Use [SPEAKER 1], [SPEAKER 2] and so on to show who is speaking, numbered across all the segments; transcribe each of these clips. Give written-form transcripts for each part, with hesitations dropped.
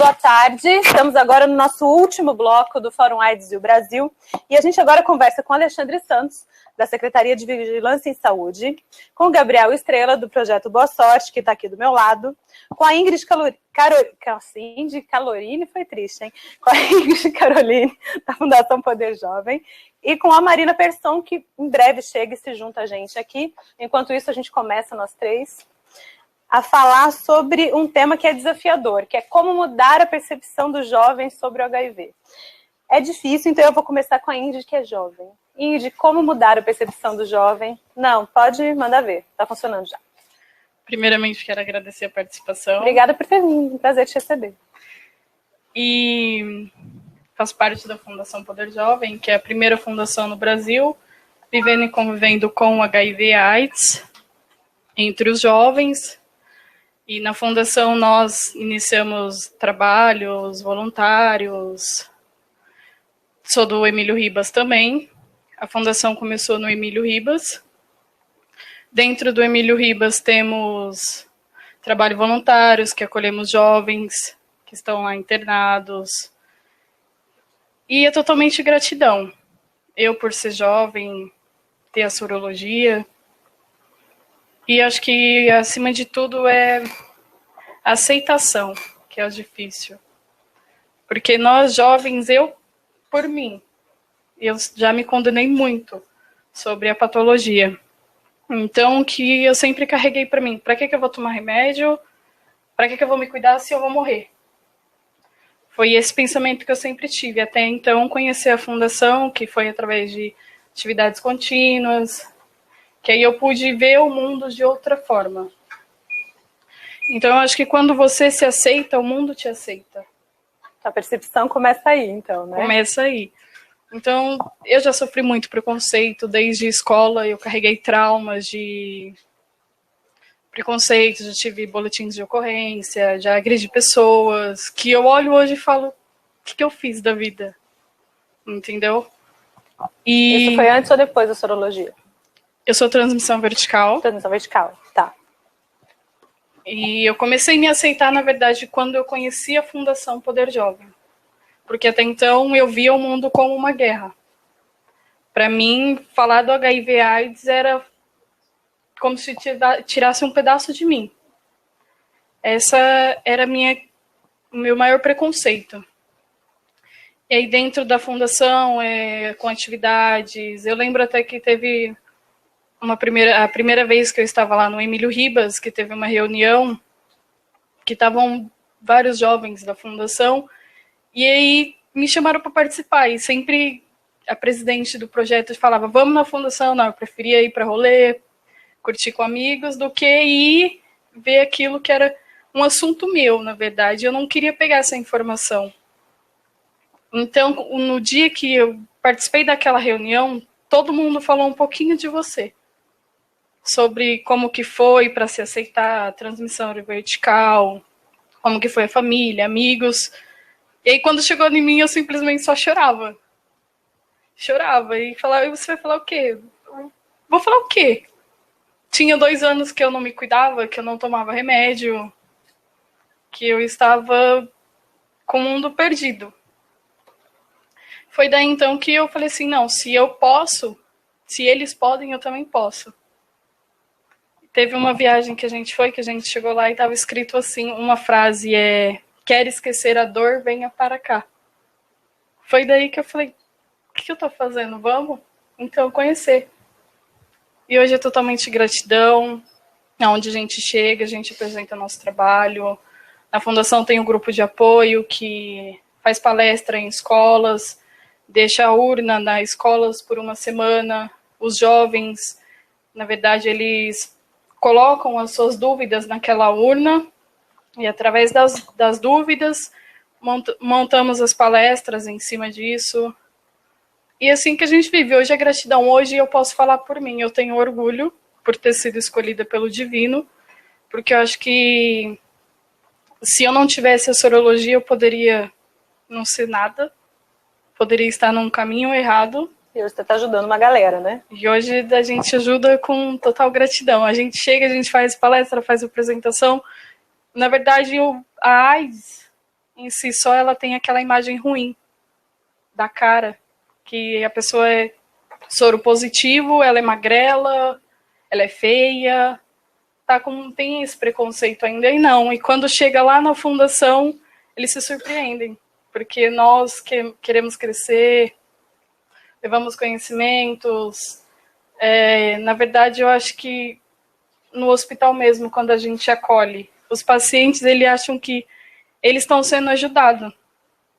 [SPEAKER 1] boa tarde. Estamos agora no nosso último bloco do Fórum AIDS e o Brasil. E a gente agora conversa com Alexandre Santos, da Secretaria de Vigilância em Saúde, com o Gabriel Estrela, do Projeto Boa Sorte, que está aqui do meu lado, com a Ingrid Calorini, foi triste, hein? Com a Ingrid Caroline, da Fundação Poder Jovem, e com a Marina Persson, que em breve chega e se junta a gente aqui. Enquanto isso, a gente começa, nós três, a falar sobre um tema que é desafiador, que é como mudar a percepção dos jovens sobre o HIV. É difícil, então eu vou começar com a Ingrid, que é jovem. Ingrid, como mudar a percepção do jovem? Não, pode mandar ver, está funcionando já.
[SPEAKER 2] Primeiramente, quero agradecer a participação.
[SPEAKER 1] Obrigada por ter vindo, um prazer te receber.
[SPEAKER 2] E faço parte da Fundação Poder Jovem, que é a primeira fundação no Brasil, vivendo e convivendo com o HIV e AIDS entre os jovens. E na fundação nós iniciamos trabalhos voluntários. Sou do Emílio Ribas também. A fundação começou no Emílio Ribas. Dentro do Emílio Ribas temos trabalho voluntários, que acolhemos jovens que estão lá internados. E é totalmente gratidão. Eu, por ser jovem, ter a sorologia. E acho que, acima de tudo, é a aceitação, que é o difícil. Porque nós, jovens, por mim, eu já me condenei muito sobre a patologia. Então, que eu sempre carreguei para mim. Para que eu vou tomar remédio? Para que eu vou me cuidar se eu vou morrer? Foi esse pensamento que eu sempre tive. Até então, conhecer a fundação, que foi através de atividades contínuas, que aí eu pude ver o mundo de outra forma. Então, eu acho que quando você se aceita, o mundo te aceita.
[SPEAKER 1] A percepção começa aí, então, né?
[SPEAKER 2] Começa aí. Então, eu já sofri muito preconceito, desde escola eu carreguei traumas de preconceito, já tive boletins de ocorrência, já agredi pessoas, que eu olho hoje e falo, o que eu fiz da vida? Entendeu?
[SPEAKER 1] E isso foi antes ou depois da sorologia?
[SPEAKER 2] Eu sou transmissão vertical.
[SPEAKER 1] Transmissão vertical, tá.
[SPEAKER 2] E eu comecei a me aceitar, na verdade, quando eu conheci a Fundação Poder Jovem. Porque até então eu via o mundo como uma guerra. Para mim, falar do HIV/AIDS era como se tirasse um pedaço de mim. Essa era o meu maior preconceito. E aí dentro da fundação, com atividades, eu lembro até que teve a primeira vez que eu estava lá no Emílio Ribas, que teve uma reunião, que estavam vários jovens da fundação, e aí me chamaram para participar, e sempre a presidente do projeto falava, vamos na fundação. Não, eu preferia ir para rolê, curtir com amigos, do que ir ver aquilo que era um assunto meu, na verdade. Eu não queria pegar essa informação. Então, no dia que eu participei daquela reunião, todo mundo falou um pouquinho de você. Sobre como que foi para se aceitar a transmissão vertical, como que foi a família, amigos. E aí, quando chegou em mim, eu simplesmente só chorava. Chorava. E falava, você vai falar o quê? Vou falar o quê? Tinha 2 anos que eu não me cuidava, que eu não tomava remédio, que eu estava com o mundo perdido. Foi daí, então, que eu falei assim, não, se eu posso, se eles podem, eu também posso. Teve uma viagem que a gente chegou lá e estava escrito assim, uma frase quer esquecer a dor, venha para cá. Foi daí que eu falei, o que eu estou fazendo? Vamos? Então, conhecer. E hoje é totalmente gratidão. Aonde a gente chega, a gente apresenta nosso trabalho. Na fundação tem um grupo de apoio que faz palestra em escolas, deixa a urna nas escolas por uma semana. Os jovens, na verdade, eles colocam as suas dúvidas naquela urna e através das dúvidas montamos as palestras em cima disso. E assim que a gente vive. Hoje é gratidão. Hoje eu posso falar por mim. Eu tenho orgulho por ter sido escolhida pelo divino, porque eu acho que se eu não tivesse a sorologia, eu poderia não ser nada, poderia estar num caminho errado.
[SPEAKER 1] E hoje você está ajudando uma galera, né?
[SPEAKER 2] E hoje a gente ajuda com total gratidão. A gente chega, a gente faz palestra, faz apresentação. Na verdade, a AIDS em si só, ela tem aquela imagem ruim da cara, que a pessoa é soro positivo, ela é magrela, ela é feia, tem esse preconceito ainda, e não. E quando chega lá na fundação, eles se surpreendem, porque nós queremos crescer, levamos conhecimentos. Na verdade, eu acho que no hospital mesmo, quando a gente acolhe os pacientes, eles acham que eles estão sendo ajudados,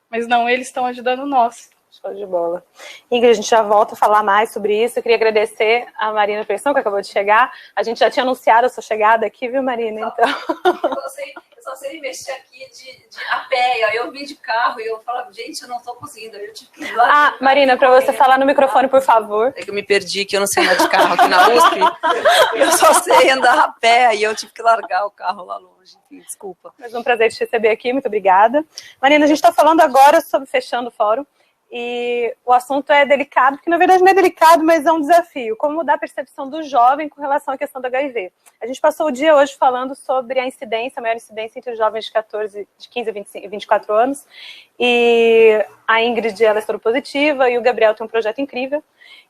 [SPEAKER 2] mas não, eles estão ajudando nós.
[SPEAKER 1] Show de bola. Ingrid, a gente já volta a falar mais sobre isso. Eu queria agradecer a Marina Persson, que acabou de chegar. A gente já tinha anunciado a sua chegada aqui, viu, Marina? Então...
[SPEAKER 3] Eu só sei mexer aqui a pé. Aí eu vim de carro e eu falava, gente, eu não estou conseguindo. Eu tive que ir lá
[SPEAKER 1] Marina, para você falar no microfone, por favor.
[SPEAKER 3] É que eu me perdi, que eu não sei andar de carro aqui na USP. Eu só sei andar a pé. Aí eu tive que largar o carro lá longe. Enfim, desculpa.
[SPEAKER 1] Mas é um prazer te receber aqui. Muito obrigada. Marina, a gente está falando agora sobre fechando o fórum. E o assunto é delicado, porque na verdade não é delicado, mas é um desafio. Como mudar a percepção do jovem com relação à questão do HIV. A gente passou o dia hoje falando sobre a incidência, a maior incidência entre os jovens de 15 a 24 anos. E a Ingrid, ela é soropositiva, e o Gabriel tem um projeto incrível.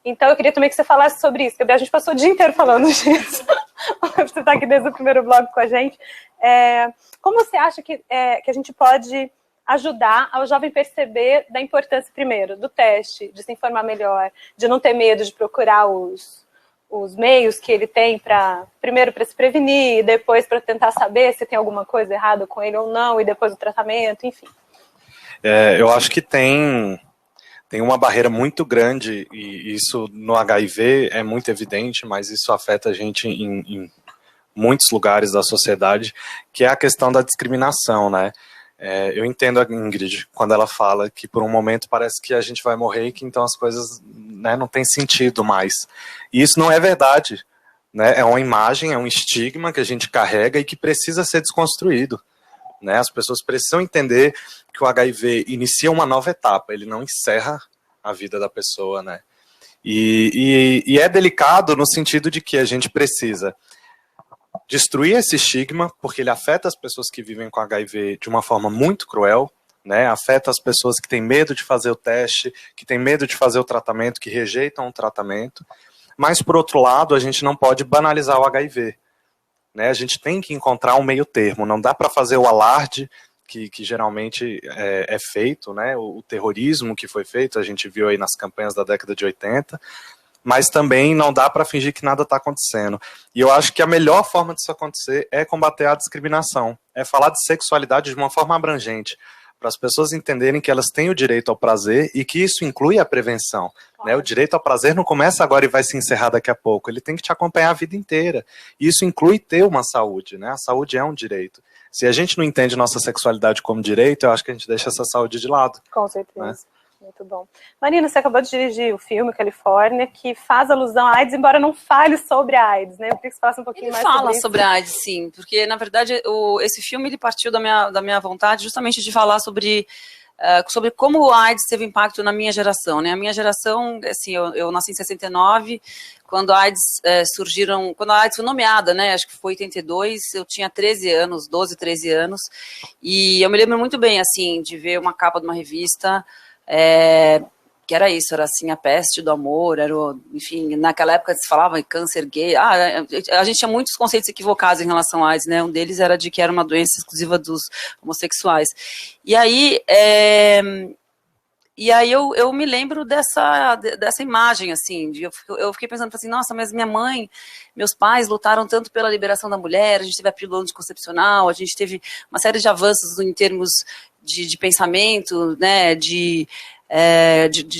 [SPEAKER 1] Então eu queria também que você falasse sobre isso. Gabriel, a gente passou o dia inteiro falando disso. Você está aqui desde o primeiro bloco com a gente. Como você acha que a gente pode ajudar ao jovem perceber da importância, primeiro, do teste, de se informar melhor, de não ter medo de procurar os meios que ele tem primeiro para se prevenir, e depois para tentar saber se tem alguma coisa errada com ele ou não, e depois o tratamento, enfim.
[SPEAKER 4] Eu acho que tem uma barreira muito grande, e isso no HIV é muito evidente, mas isso afeta a gente em muitos lugares da sociedade, que é a questão da discriminação, né? Eu entendo a Ingrid quando ela fala que por um momento parece que a gente vai morrer e que então as coisas, né, não tem sentido mais. E isso não é verdade, né? É uma imagem, é um estigma que a gente carrega e que precisa ser desconstruído, né? As pessoas precisam entender que o HIV inicia uma nova etapa, ele não encerra a vida da pessoa, né? E é delicado no sentido de que a gente precisa destruir esse estigma, porque ele afeta as pessoas que vivem com HIV de uma forma muito cruel, né? Afeta as pessoas que têm medo de fazer o teste, que têm medo de fazer o tratamento, que rejeitam o tratamento. Mas, por outro lado, a gente não pode banalizar o HIV, né? A gente tem que encontrar um meio termo, não dá para fazer o alarde que geralmente é feito, né? O terrorismo que foi feito, a gente viu aí nas campanhas da década de 80, mas também não dá para fingir que nada está acontecendo. E eu acho que a melhor forma disso acontecer é combater a discriminação, é falar de sexualidade de uma forma abrangente, para as pessoas entenderem que elas têm o direito ao prazer e que isso inclui a prevenção. Né? O direito ao prazer não começa agora e vai se encerrar daqui a pouco, ele tem que te acompanhar a vida inteira. E isso inclui ter uma saúde, né? A saúde é um direito. Se a gente não entende nossa sexualidade como direito, eu acho que a gente deixa essa saúde de lado.
[SPEAKER 1] Com certeza. Né? Muito bom. Marina, você acabou de dirigir o filme Califórnia, que faz alusão à AIDS, embora não fale sobre a AIDS, né? Eu queria que você falasse um pouquinho mais sobre isso.
[SPEAKER 3] Ele fala sobre a AIDS, sim, porque, na verdade, esse filme ele partiu da minha vontade justamente de falar sobre como a AIDS teve impacto na minha geração, né? A minha geração, assim, eu nasci em 69, quando a AIDS quando a AIDS foi nomeada, né? Acho que foi em 82, eu tinha 13 anos, 12, 13 anos, e eu me lembro muito bem, assim, de ver uma capa de uma revista, que era isso, era assim, a peste do amor, enfim, naquela época se falava em câncer gay, a gente tinha muitos conceitos equivocados em relação à AIDS, né, um deles era de que era uma doença exclusiva dos homossexuais, e aí eu me lembro dessa imagem, assim, eu fiquei pensando assim, nossa, mas minha mãe, meus pais lutaram tanto pela liberação da mulher, a gente teve a pílula anticoncepcional, a gente teve uma série de avanços em termos de pensamento, né,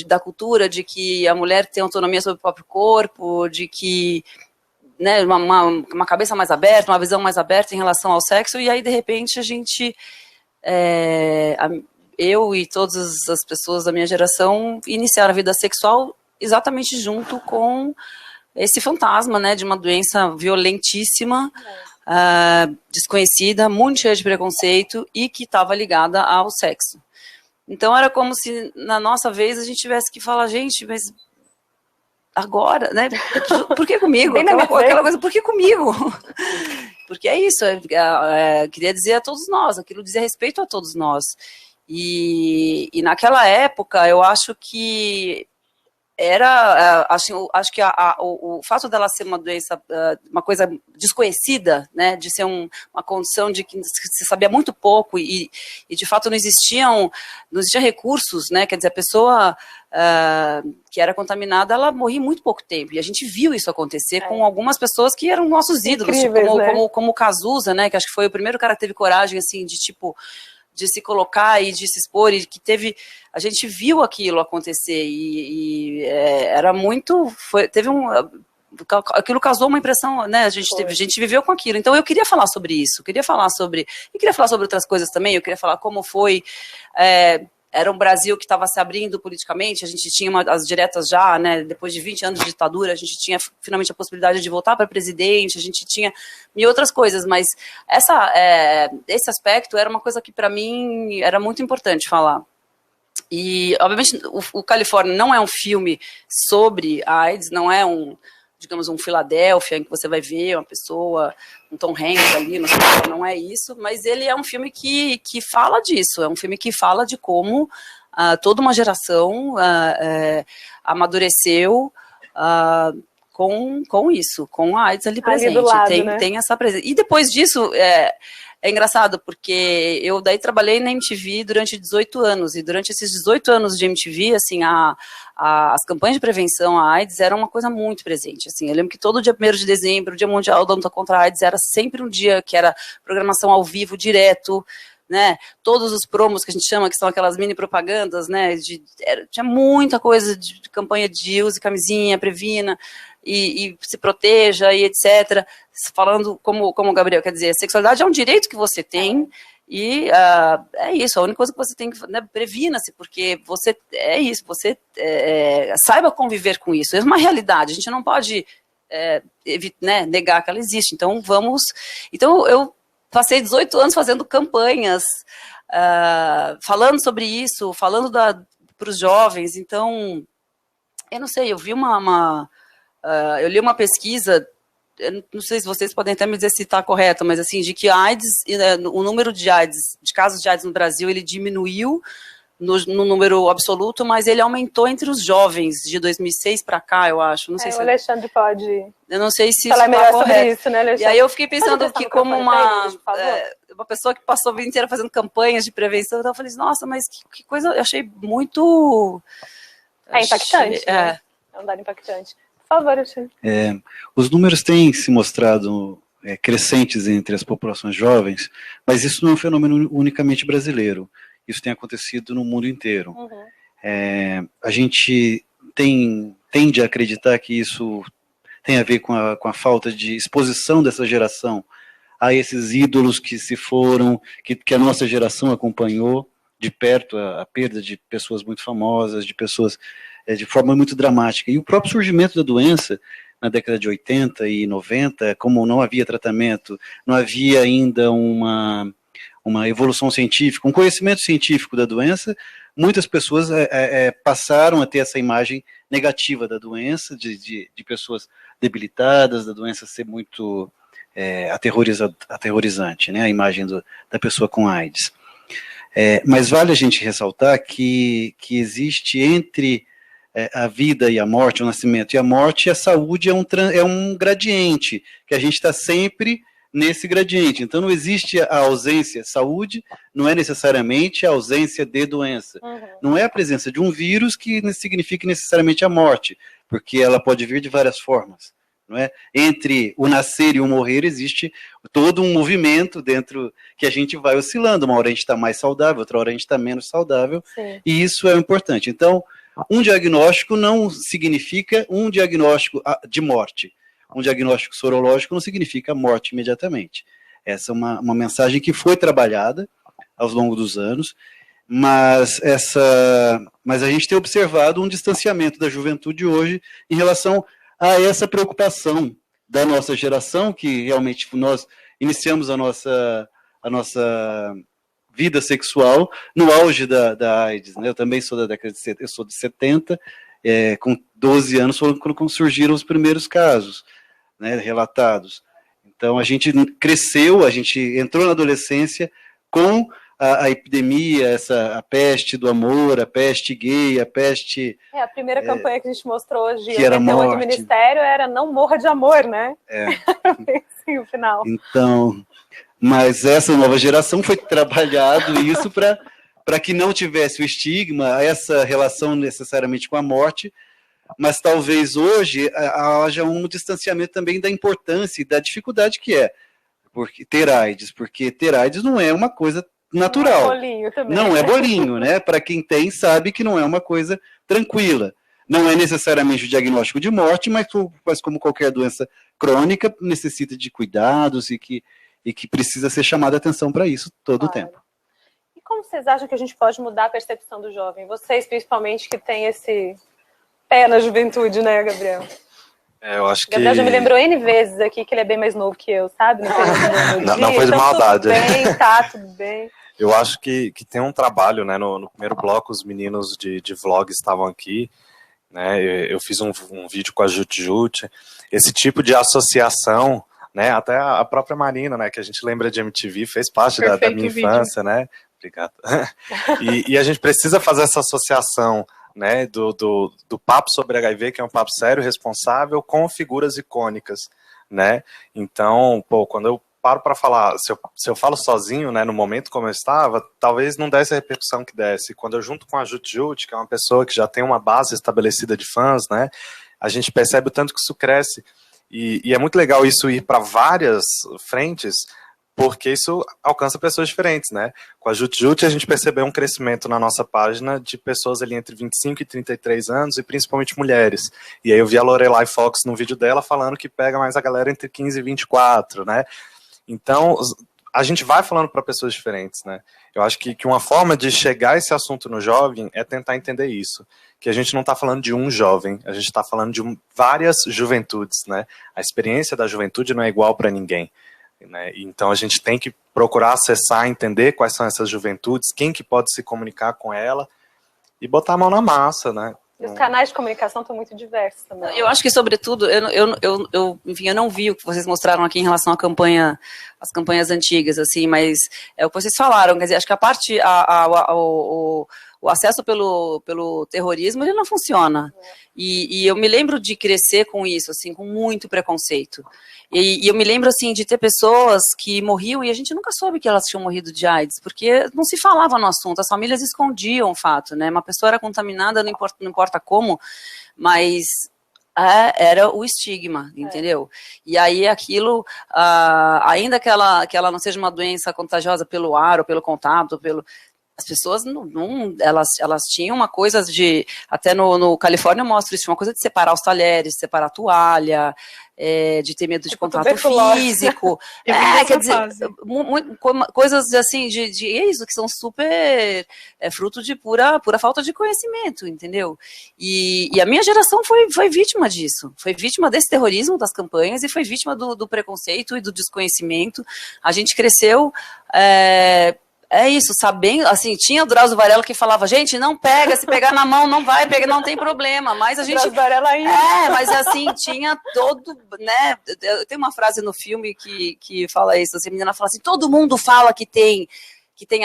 [SPEAKER 3] da cultura, de que a mulher tem autonomia sobre o próprio corpo, de que, né, uma cabeça mais aberta, uma visão mais aberta em relação ao sexo, e aí, de repente, a gente, eu e todas as pessoas da minha geração iniciaram a vida sexual exatamente junto com esse fantasma, né, de uma doença violentíssima, desconhecida, muito cheia de preconceito e que estava ligada ao sexo. Então era como se na nossa vez a gente tivesse que falar, gente, mas agora, né? Por que comigo? Aquela coisa, por que comigo? porque é isso, queria dizer a todos nós, aquilo dizia respeito a todos nós. E naquela época, eu acho que acho que o fato dela ser uma doença, uma coisa desconhecida, né, de ser uma condição de que se sabia muito pouco e de fato não existiam recursos, né, quer dizer, a pessoa que era contaminada, ela morria em muito pouco tempo, e a gente viu isso acontecer com algumas pessoas que eram nossos ídolos,
[SPEAKER 1] incríveis,
[SPEAKER 3] tipo,
[SPEAKER 1] né?
[SPEAKER 3] como o Cazuza, né, que acho que foi o primeiro cara que teve coragem, assim, de se colocar e de se expor, e que a gente viu aquilo acontecer, era muito, aquilo causou uma impressão, né, a gente viveu com aquilo, então eu queria falar sobre isso, queria falar sobre outras coisas também, eu queria falar como foi, era um Brasil que estava se abrindo politicamente, a gente tinha as diretas já, né, depois de 20 anos de ditadura, a gente tinha finalmente a possibilidade de voltar para presidente, a gente tinha mil outras coisas, mas esse aspecto era uma coisa que para mim era muito importante falar. E, obviamente, o Califórnia não é um filme sobre a AIDS, não é digamos, um Filadélfia, em que você vai ver uma pessoa, um Tom Hanks ali, não é isso, mas ele é um filme que fala disso, é um filme que fala de como toda uma geração amadureceu com isso, com a AIDS ali presente.
[SPEAKER 1] Ali do lado, né?
[SPEAKER 3] Tem essa presença. E depois disso, é engraçado, porque eu daí trabalhei na MTV durante 18 anos, e durante esses 18 anos de MTV, assim, as campanhas de prevenção à AIDS eram uma coisa muito presente, assim, eu lembro que todo dia 1º de dezembro, o Dia Mundial da Luta contra a AIDS, era sempre um dia que era programação ao vivo, direto, né, todos os promos que a gente chama, que são aquelas mini propagandas, né, tinha muita coisa de campanha de use camisinha, previna, e se proteja, e etc., falando como o Gabriel quer dizer, a sexualidade é um direito que você tem, e é isso, a única coisa que você tem que, né, previna-se, porque você, você saiba conviver com isso, é uma realidade, a gente não pode né, negar que ela existe, então eu passei 18 anos fazendo campanhas, falando sobre isso, falando para os jovens, então, eu não sei, eu vi eu li uma pesquisa, eu não sei se vocês podem até me dizer se está correto, mas assim, de que a AIDS, o número de casos de AIDS no Brasil, ele diminuiu no número absoluto, mas ele aumentou entre os jovens de 2006 para cá, eu acho. Não sei se
[SPEAKER 1] o Alexandre pode...
[SPEAKER 3] Eu não sei se
[SPEAKER 1] falar
[SPEAKER 3] isso
[SPEAKER 1] melhor
[SPEAKER 3] está correto.
[SPEAKER 1] sobre isso, né, Alexandre?
[SPEAKER 3] E aí eu fiquei pensando que como uma pessoa que passou a vida inteira fazendo campanhas de prevenção, então eu falei, nossa, mas que coisa, eu achei muito...
[SPEAKER 1] impactante, né? É um dado impactante. Por favor, Alexandre.
[SPEAKER 5] Os números têm se mostrado crescentes entre as populações jovens, mas isso não é um fenômeno unicamente brasileiro. Isso tem acontecido no mundo inteiro. Uhum. A gente tende a acreditar que isso tem a ver com a falta de exposição dessa geração a esses ídolos que se foram, que a nossa geração acompanhou de perto, a perda de pessoas muito famosas, de pessoas de forma muito dramática. E o próprio surgimento da doença, na década de 80 e 90, como não havia tratamento, não havia ainda uma evolução científica, um conhecimento científico da doença, muitas pessoas passaram a ter essa imagem negativa da doença, de pessoas debilitadas, da doença ser muito aterrorizante, né, a imagem da pessoa com AIDS. Mas vale a gente ressaltar que existe entre a vida e a morte, o nascimento e a morte, a saúde é um gradiente, que a gente está sempre nesse gradiente. Então não existe a ausência, saúde não é necessariamente a ausência de doença. Uhum. Não é a presença de um vírus que significa necessariamente a morte, porque ela pode vir de várias formas. Não é? Entre o nascer e o morrer existe todo um movimento dentro que a gente vai oscilando. Uma hora a gente está mais saudável, outra hora a gente está menos saudável. Sim. E isso é importante. Então, um diagnóstico não significa um diagnóstico de morte. Um diagnóstico sorológico não significa morte imediatamente. Essa é uma mensagem que foi trabalhada ao longo dos anos, mas a gente tem observado um distanciamento da juventude hoje em relação a essa preocupação da nossa geração, que realmente nós iniciamos a nossa vida sexual no auge da AIDS, né? Eu também sou da década de 70, eu sou de 70, com 12 anos quando surgiram os primeiros casos, né, relatados. Então, a gente cresceu, a gente entrou na adolescência com a epidemia, a peste do amor, a peste gay, a peste...
[SPEAKER 1] A primeira campanha que a gente mostrou hoje,
[SPEAKER 5] que era morte.
[SPEAKER 1] do Ministério, era não morra de amor, né? Sim, o final.
[SPEAKER 5] Então, mas essa nova geração foi trabalhado isso para que não tivesse o estigma, essa relação necessariamente com a morte, mas talvez hoje haja um distanciamento também da importância e da dificuldade que é ter AIDS, porque ter AIDS não é uma coisa natural.
[SPEAKER 1] Não é bolinho também.
[SPEAKER 5] Não é bolinho, né? Para quem tem, sabe que não é uma coisa tranquila. Não é necessariamente o diagnóstico de morte, mas como qualquer doença crônica, necessita de cuidados e que precisa ser chamada a atenção para isso todo o tempo.
[SPEAKER 1] E como vocês acham que a gente pode mudar a percepção do jovem? Vocês, principalmente, que têm esse pé na juventude, né, Gabriel?
[SPEAKER 4] Eu acho que...
[SPEAKER 1] Gabriel já me lembrou N vezes aqui que ele é bem mais novo que eu, sabe?
[SPEAKER 4] Não foi de maldade.
[SPEAKER 1] Tudo bem, tá, tudo bem.
[SPEAKER 4] Eu acho que tem um trabalho, né? No primeiro bloco, os meninos de vlog estavam aqui, né? Eu fiz um vídeo com a Jut. Esse tipo de associação, né? Até a própria Marina, né? Que a gente lembra de MTV, fez parte da minha infância, né? Obrigado. E a gente precisa fazer essa associação, né? Do papo sobre HIV, que é um papo sério, responsável, com figuras icônicas, né? Então, quando eu paro para falar, se eu falo sozinho, né, no momento como eu estava, talvez não desse a repercussão que desse. Quando eu junto com a Jut, que é uma pessoa que já tem uma base estabelecida de fãs, né, a gente percebe o tanto que isso cresce. E é muito legal isso ir para várias frentes, porque isso alcança pessoas diferentes, né? Com a Jut, a gente percebeu um crescimento na nossa página de pessoas ali entre 25 e 33 anos, e principalmente mulheres. E aí eu vi a Lorelai Fox no vídeo dela falando que pega mais a galera entre 15 e 24, né? Então, a gente vai falando para pessoas diferentes, né? Eu acho que uma forma de chegar a esse assunto no jovem é tentar entender isso. Que a gente não está falando de um jovem, a gente está falando de várias juventudes, né? A experiência da juventude não é igual para ninguém, né? Então, a gente tem que procurar acessar, entender quais são essas juventudes, quem que pode se comunicar com ela e botar a mão na massa, né?
[SPEAKER 1] E os canais de comunicação estão muito diversos também.
[SPEAKER 3] Eu acho que, sobretudo, enfim, eu não vi o que vocês mostraram aqui em relação à campanha, às campanhas antigas, assim, mas é o que vocês falaram, quer dizer, acho que a parte, o acesso pelo terrorismo, ele não funciona. E eu me lembro de crescer com isso, assim, com muito preconceito. E eu me lembro, assim, de ter pessoas que morriam e a gente nunca soube que elas tinham morrido de AIDS, porque não se falava no assunto, as famílias escondiam o fato, né? Uma pessoa era contaminada, não importa como, mas era o estigma, entendeu? E aí aquilo, ainda que ela não seja uma doença contagiosa pelo ar ou pelo contato, as pessoas elas tinham uma coisa de, até no Califórnia mostra isso, uma coisa de separar os talheres, de separar a toalha, de ter medo de contato físico, quer dizer, coisas assim, de isso, que são super fruto de pura falta de conhecimento, entendeu? E a minha geração foi vítima disso, foi vítima desse terrorismo das campanhas e foi vítima do preconceito e do desconhecimento. A gente cresceu isso, sabendo, assim, tinha o Drauzio Varela que falava, gente, não pega, se pegar na mão não vai pegar, não tem problema, mas a gente...
[SPEAKER 1] Drauzio Varela ainda.
[SPEAKER 3] Mas assim, tinha todo, né, tem uma frase no filme que fala isso, assim, a menina fala assim, todo mundo fala que tem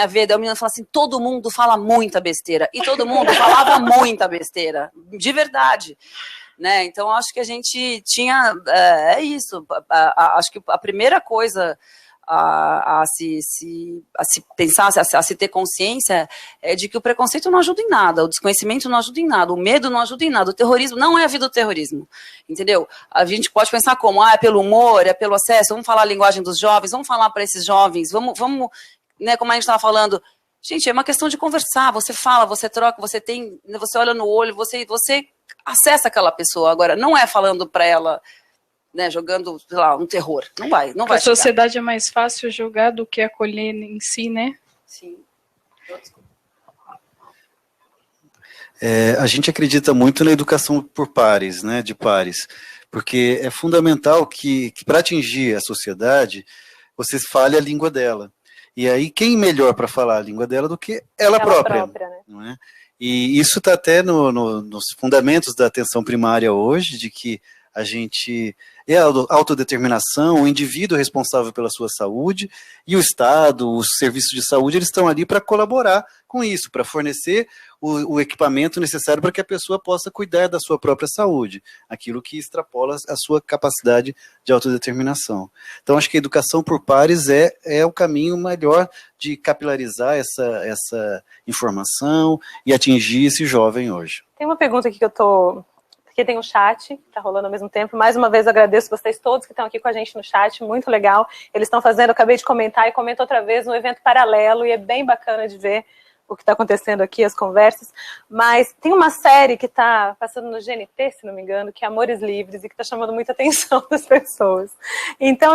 [SPEAKER 3] a ver, daí a menina fala assim, todo mundo fala muita besteira, e todo mundo falava muita besteira, de verdade. Né? Então, acho que a gente tinha, isso, acho que a primeira coisa... A se pensar, a se ter consciência é de que o preconceito não ajuda em nada, o desconhecimento não ajuda em nada, o medo não ajuda em nada, o terrorismo não é a vida do terrorismo, entendeu? A gente pode pensar como, é pelo humor, é pelo acesso, vamos falar a linguagem dos jovens, vamos falar para esses jovens, vamos, né, como a gente estava falando, gente, é uma questão de conversar, você fala, você troca, você olha no olho, você acessa aquela pessoa, agora, não é falando para ela, né, jogando, sei lá, um terror. Não vai
[SPEAKER 2] a sociedade é mais fácil julgar do que acolher em si, né?
[SPEAKER 3] Sim.
[SPEAKER 5] A gente acredita muito na educação por pares, né, de pares, porque é fundamental que para atingir a sociedade, você fale a língua dela. E aí, quem melhor para falar a língua dela do que ela própria né? Não é? E isso está até nos fundamentos da atenção primária hoje, de que a gente é a autodeterminação, o indivíduo responsável pela sua saúde, e o Estado, os serviços de saúde, eles estão ali para colaborar com isso, para fornecer o equipamento necessário para que a pessoa possa cuidar da sua própria saúde, aquilo que extrapola a sua capacidade de autodeterminação. Então, acho que a educação por pares é o caminho melhor de capilarizar essa informação e atingir esse jovem hoje.
[SPEAKER 1] Tem uma pergunta aqui que tem um chat, que está rolando ao mesmo tempo. Mais uma vez, eu agradeço vocês todos que estão aqui com a gente no chat, muito legal. Eles estão fazendo, eu acabei de comentar e comento outra vez, um evento paralelo, e é bem bacana de ver o que está acontecendo aqui, as conversas. Mas tem uma série que está passando no GNT, se não me engano, que é Amores Livres, e que está chamando muita atenção das pessoas. Então,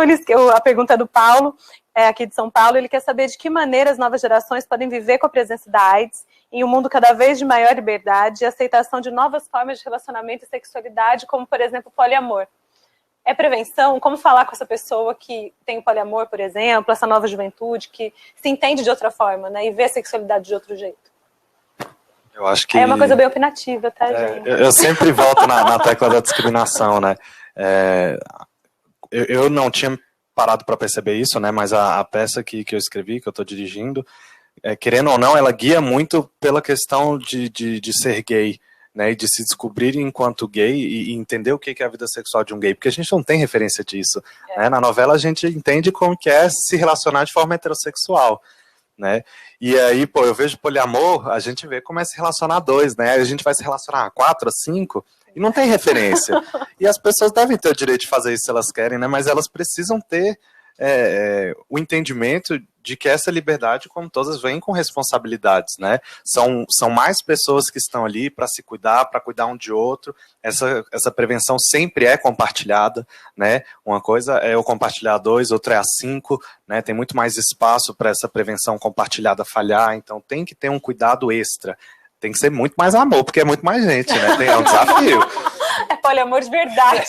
[SPEAKER 1] a pergunta é do Paulo, aqui de São Paulo, ele quer saber de que maneira as novas gerações podem viver com a presença da AIDS em um mundo cada vez de maior liberdade e aceitação de novas formas de relacionamento e sexualidade, como, por exemplo, o poliamor. É prevenção? Como falar com essa pessoa que tem o poliamor, por exemplo, essa nova juventude que se entende de outra forma, né, e vê a sexualidade de outro jeito?
[SPEAKER 4] Eu acho que...
[SPEAKER 1] É uma coisa bem opinativa, tá, gente?
[SPEAKER 4] Eu sempre volto na tecla da discriminação, né? Eu não tinha parado para perceber isso, né? Mas a peça que eu escrevi, que eu estou dirigindo, querendo ou não, ela guia muito pela questão de ser gay, né, e de se descobrir enquanto gay e entender o que é a vida sexual de um gay, porque a gente não tem referência disso. Né? Na novela a gente entende como que é se relacionar de forma heterossexual. Né? E aí, eu vejo poliamor, a gente vê como é se relacionar a dois, né? A gente vai se relacionar a 4, a 5, e não tem referência. E as pessoas devem ter o direito de fazer isso se elas querem, né? Mas elas precisam ter o entendimento de que essa liberdade, como todas, vem com responsabilidades, né? São mais pessoas que estão ali para se cuidar, para cuidar um de outro. Essa prevenção sempre é compartilhada, né? Uma coisa é eu compartilhar a 2, outra é a 5, né? Tem muito mais espaço para essa prevenção compartilhada falhar, então tem que ter um cuidado extra. Tem que ser muito mais amor, porque é muito mais gente, né? É um desafio.
[SPEAKER 1] É poliamor de verdade.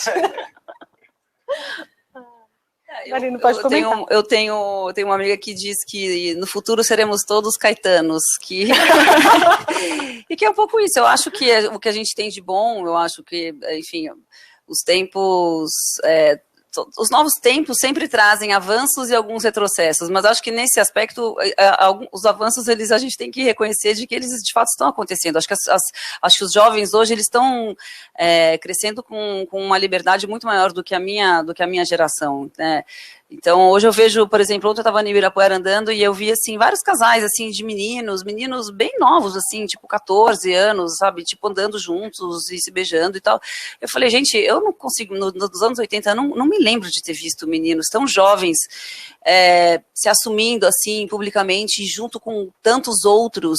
[SPEAKER 3] Eu tenho uma amiga que diz que no futuro seremos todos caetanos, e que é um pouco isso. Eu acho que o que a gente tem de bom, eu acho que, enfim, os tempos, os novos tempos sempre trazem avanços e alguns retrocessos, mas acho que nesse aspecto, os avanços, a gente tem que reconhecer de que eles de fato estão acontecendo. Acho que os jovens hoje, eles estão crescendo com uma liberdade muito maior do que a minha geração, né? Então, hoje eu vejo, por exemplo, ontem eu estava no Ibirapuera andando e eu vi, assim, vários casais, assim, de meninos bem novos, assim, tipo 14 anos, sabe, tipo andando juntos e se beijando e tal. Eu falei, gente, eu não consigo, nos anos 80, eu não me lembro de ter visto meninos tão jovens se assumindo, assim, publicamente, junto com tantos outros.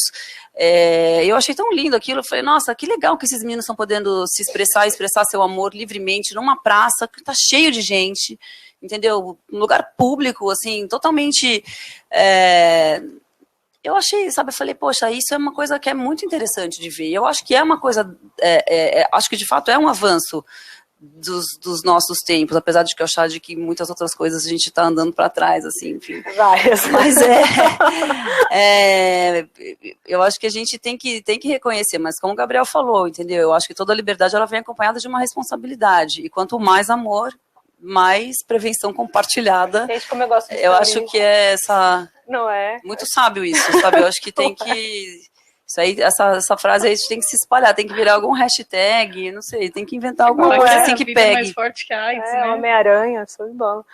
[SPEAKER 3] Eu achei tão lindo aquilo, eu falei, nossa, que legal que esses meninos estão podendo se expressar seu amor livremente numa praça que está cheio de gente, entendeu? Um lugar público, assim, totalmente... eu achei, sabe, eu falei, poxa, isso é uma coisa que é muito interessante de ver. Eu acho que é uma coisa... acho que, de fato, é um avanço dos nossos tempos, apesar de que eu achar de que muitas outras coisas a gente está andando para trás, assim, enfim.
[SPEAKER 1] Várias.
[SPEAKER 3] Mas eu acho que a gente tem que reconhecer, mas como o Gabriel falou, entendeu? Eu acho que toda liberdade, ela vem acompanhada de uma responsabilidade, e quanto mais amor, mais prevenção compartilhada.
[SPEAKER 1] Gente, como eu gosto de
[SPEAKER 3] acho que
[SPEAKER 1] não é?
[SPEAKER 3] Muito sábio isso, sabe? Eu acho que tem que... Isso aí, essa frase aí tem que se espalhar, tem que virar algum hashtag, não sei, tem que inventar alguma coisa assim que pegue.
[SPEAKER 2] Mais forte que a AIDS, né?
[SPEAKER 1] Homem-Aranha, show de bola.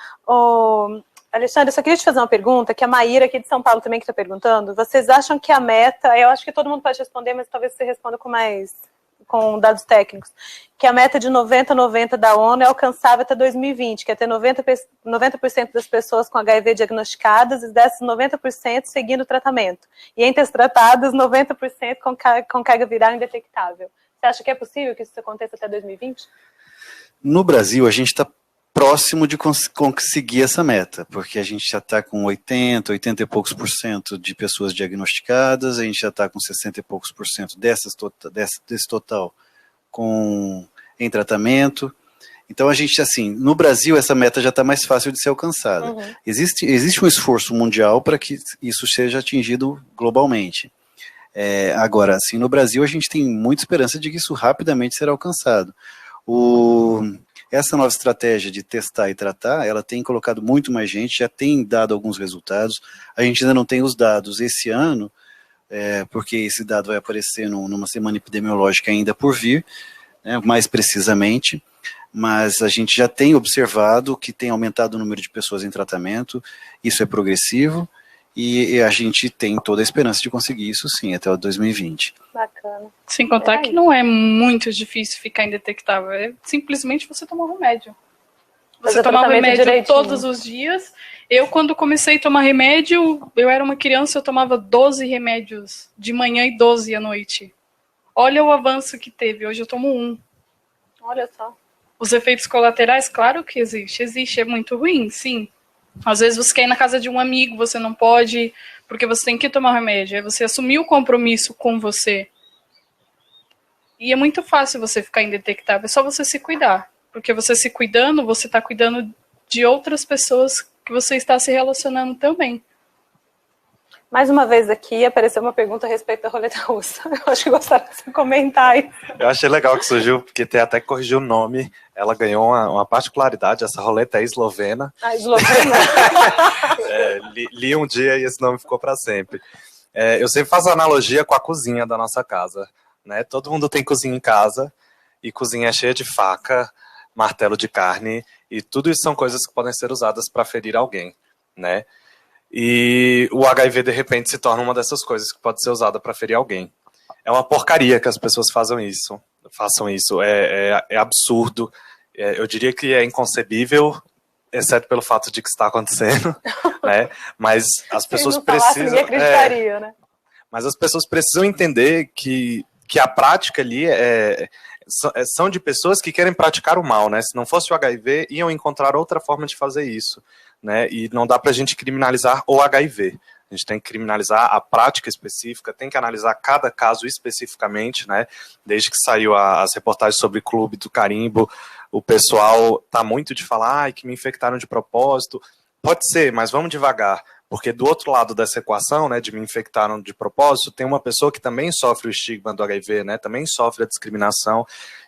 [SPEAKER 1] Alexandre, eu só queria te fazer uma pergunta, que a Maíra aqui de São Paulo também que está perguntando. Vocês acham que a meta, eu acho que todo mundo pode responder, mas talvez você responda com dados técnicos, que a meta de 90-90 da ONU é alcançável até 2020, que é ter 90% das pessoas com HIV diagnosticadas e dessas 90% seguindo o tratamento. E entre as tratadas, 90% com carga viral indetectável. Você acha que é possível que isso aconteça até 2020?
[SPEAKER 5] No Brasil, a gente está próximo de conseguir essa meta, porque a gente já está com 80 e poucos por cento de pessoas diagnosticadas, a gente já está com 60 e poucos por cento desse total em tratamento. Então a gente, assim, no Brasil essa meta já está mais fácil de ser alcançada. Uhum. Existe um esforço mundial para que isso seja atingido globalmente. Agora, assim, no Brasil a gente tem muita esperança de que isso rapidamente será alcançado. Essa nova estratégia de testar e tratar, ela tem colocado muito mais gente, já tem dado alguns resultados. A gente ainda não tem os dados esse ano, porque esse dado vai aparecer numa semana epidemiológica ainda por vir, né, mais precisamente, mas a gente já tem observado que tem aumentado o número de pessoas em tratamento, isso é progressivo, e a gente tem toda a esperança de conseguir isso sim, até o 2020.
[SPEAKER 1] Bacana.
[SPEAKER 2] Sem contar que não é muito difícil ficar indetectável, é simplesmente você tomar remédio. Você tomar remédio direitinho. Todos os dias. Eu, quando comecei a tomar remédio, eu era uma criança, eu tomava 12 remédios de manhã e 12 à noite. Olha o avanço que teve, hoje eu tomo 1.
[SPEAKER 1] Olha só.
[SPEAKER 2] Os efeitos colaterais, claro que existe, é muito ruim, sim. Às vezes você quer ir na casa de um amigo, você não pode, porque você tem que tomar remédio. Aí você assumiu o compromisso com você. E é muito fácil você ficar indetectável, é só você se cuidar. Porque você se cuidando, você está cuidando de outras pessoas que você está se relacionando também.
[SPEAKER 1] Mais uma vez aqui apareceu uma pergunta a respeito da roleta russa. Eu acho que gostaria de você comentar isso.
[SPEAKER 4] Eu achei legal que surgiu, porque tem até que corrigir o nome. Ela ganhou uma particularidade, essa roleta é eslovena.
[SPEAKER 1] Ah, eslovena?
[SPEAKER 4] Li um dia e esse nome ficou para sempre. Eu sempre faço analogia com a cozinha da nossa casa, né? Todo mundo tem cozinha em casa, e cozinha é cheia de faca, martelo de carne, e tudo isso são coisas que podem ser usadas para ferir alguém, né? E o HIV, de repente, se torna uma dessas coisas que pode ser usada para ferir alguém. É uma porcaria que as pessoas façam isso. É absurdo. Eu diria que é inconcebível, exceto pelo fato de que está acontecendo, né? Mas as pessoas precisam...
[SPEAKER 1] Ninguém acreditaria, né?
[SPEAKER 4] Mas as pessoas precisam entender que a prática ali são de pessoas que querem praticar o mal, né? Se não fosse o HIV, iam encontrar outra forma de fazer isso, né? E não dá pra gente criminalizar o HIV. A gente tem que criminalizar a prática específica, tem que analisar cada caso especificamente, né? Desde que saiu as reportagens sobre Clube do Carimbo, o pessoal tá muito de falar que me infectaram de propósito. Pode ser, mas vamos devagar. Porque do outro lado dessa equação, né, de me infectaram de propósito, tem uma pessoa que também sofre o estigma do HIV, né, também sofre a discriminação.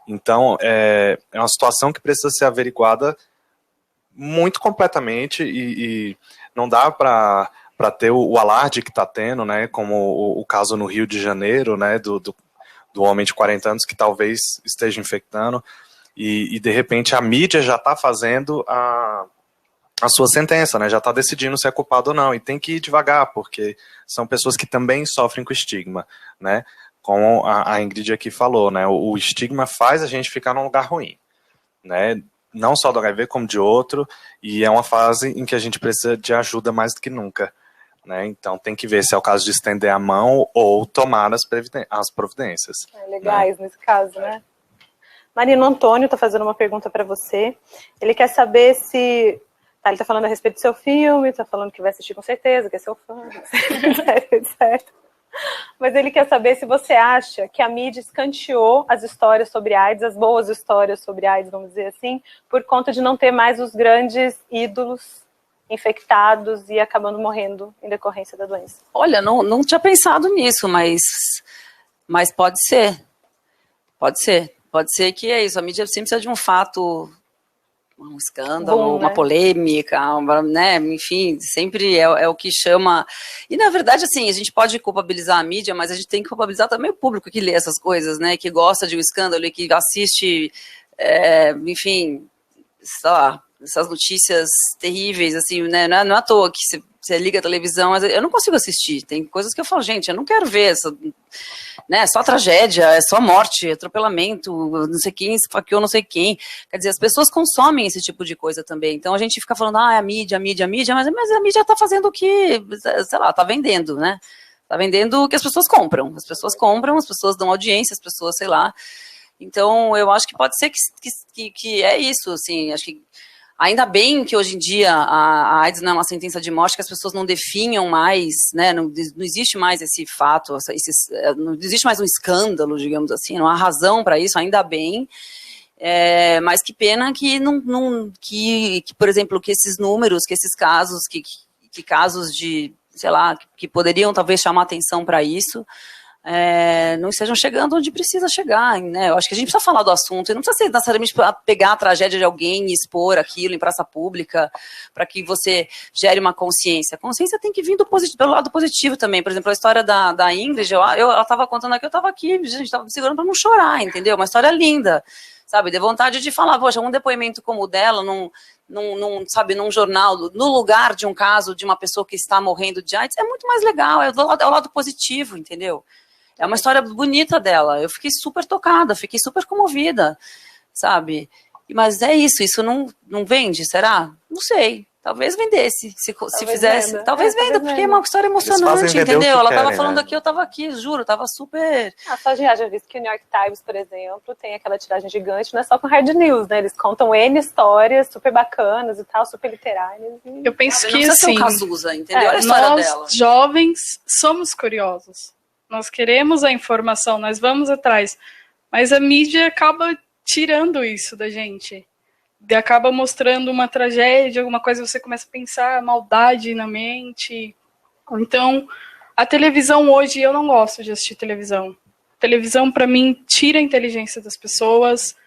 [SPEAKER 4] Então, é uma situação que precisa ser averiguada muito completamente e não dá para ter o alarde que está tendo, né, como o caso no Rio de Janeiro, né, do homem de 40 anos que talvez esteja infectando, e de repente a mídia já está fazendo a sua sentença, né? Já está decidindo se é culpado ou não, e tem que ir devagar, porque são pessoas que também sofrem com estigma, né? Como a Ingrid aqui falou, né? O estigma faz a gente ficar num lugar ruim, né? Não só do HIV, como de outro, e é uma fase em que a gente precisa de ajuda mais do que nunca, né? Então tem que ver se é o caso de estender a mão ou tomar as providências.
[SPEAKER 1] Legais, né? Nesse caso, né? Marino Antônio está fazendo uma pergunta para você. Ele quer saber se... Ele está falando a respeito do seu filme, está falando que vai assistir com certeza, que é seu fã, etc. Mas ele quer saber se você acha que a mídia escanteou as histórias sobre AIDS, as boas histórias sobre AIDS, vamos dizer assim, por conta de não ter mais os grandes ídolos infectados e acabando morrendo em decorrência da doença.
[SPEAKER 3] Olha, não tinha pensado nisso, mas pode ser. Pode ser que é isso. A mídia sempre precisa de um fato... um escândalo, uma polêmica, né, enfim, sempre é o que chama, e na verdade, assim, a gente pode culpabilizar a mídia, mas a gente tem que culpabilizar também o público que lê essas coisas, né, que gosta de um escândalo e que assiste, enfim, sei lá, essas notícias terríveis, assim, né, não é à toa que você liga a televisão, mas eu não consigo assistir, tem coisas que eu falo, gente, eu não quero ver essa... né, só tragédia, é só morte, atropelamento, não sei quem esfaqueou não sei quem. Quer dizer, as pessoas consomem esse tipo de coisa também. Então a gente fica falando, a mídia, mas a mídia tá fazendo o que, sei lá, tá vendendo, né? Tá vendendo o que as pessoas compram. As pessoas dão audiência, as pessoas, sei lá. Então eu acho que pode ser que é isso, assim, acho que ainda bem que hoje em dia a AIDS não é uma sentença de morte, que as pessoas não definham mais, né, não existe mais esse fato, não existe mais um escândalo, digamos assim, não há razão para isso, ainda bem, mas que pena que, que, por exemplo, que esses números, que esses casos, que casos de, sei lá, que poderiam talvez chamar atenção para isso, não estejam chegando onde precisa chegar, né? Eu acho que a gente precisa falar do assunto, e não precisa ser necessariamente pegar a tragédia de alguém e expor aquilo em praça pública para que você gere uma consciência. A consciência tem que vir pelo lado positivo também. Por exemplo, a história da Ingrid, ela estava contando aqui, eu estava aqui, a gente estava me segurando para não chorar, entendeu? Uma história linda, sabe? De vontade de falar, poxa, um depoimento como o dela, num jornal, no lugar de um caso de uma pessoa que está morrendo de AIDS, é muito mais legal, é o lado positivo, entendeu? É uma história bonita dela. Eu fiquei super tocada, fiquei super comovida, sabe? Mas é isso não vende, será? Não sei. Talvez vendesse, se fizesse.
[SPEAKER 1] Venda.
[SPEAKER 3] Talvez venda, porque é uma história emocionante, entendeu? Ela estava falando aqui, eu estava aqui, juro, estava super...
[SPEAKER 1] Só já visto que o New York Times, por exemplo, tem aquela tiragem gigante, não é só com hard news, né? Eles contam N histórias super bacanas e tal, super literárias.
[SPEAKER 2] Eu penso que,
[SPEAKER 3] não
[SPEAKER 2] assim,
[SPEAKER 3] ser um Cazuza, entendeu? Olha a história
[SPEAKER 2] nós,
[SPEAKER 3] dela.
[SPEAKER 2] jovens, somos curiosos. Nós queremos a informação, nós vamos atrás. Mas a mídia acaba tirando isso da gente. Acaba mostrando uma tragédia, alguma coisa, você começa a pensar maldade na mente. Então, a televisão hoje, eu não gosto de assistir televisão. Televisão, para mim, tira a inteligência das pessoas,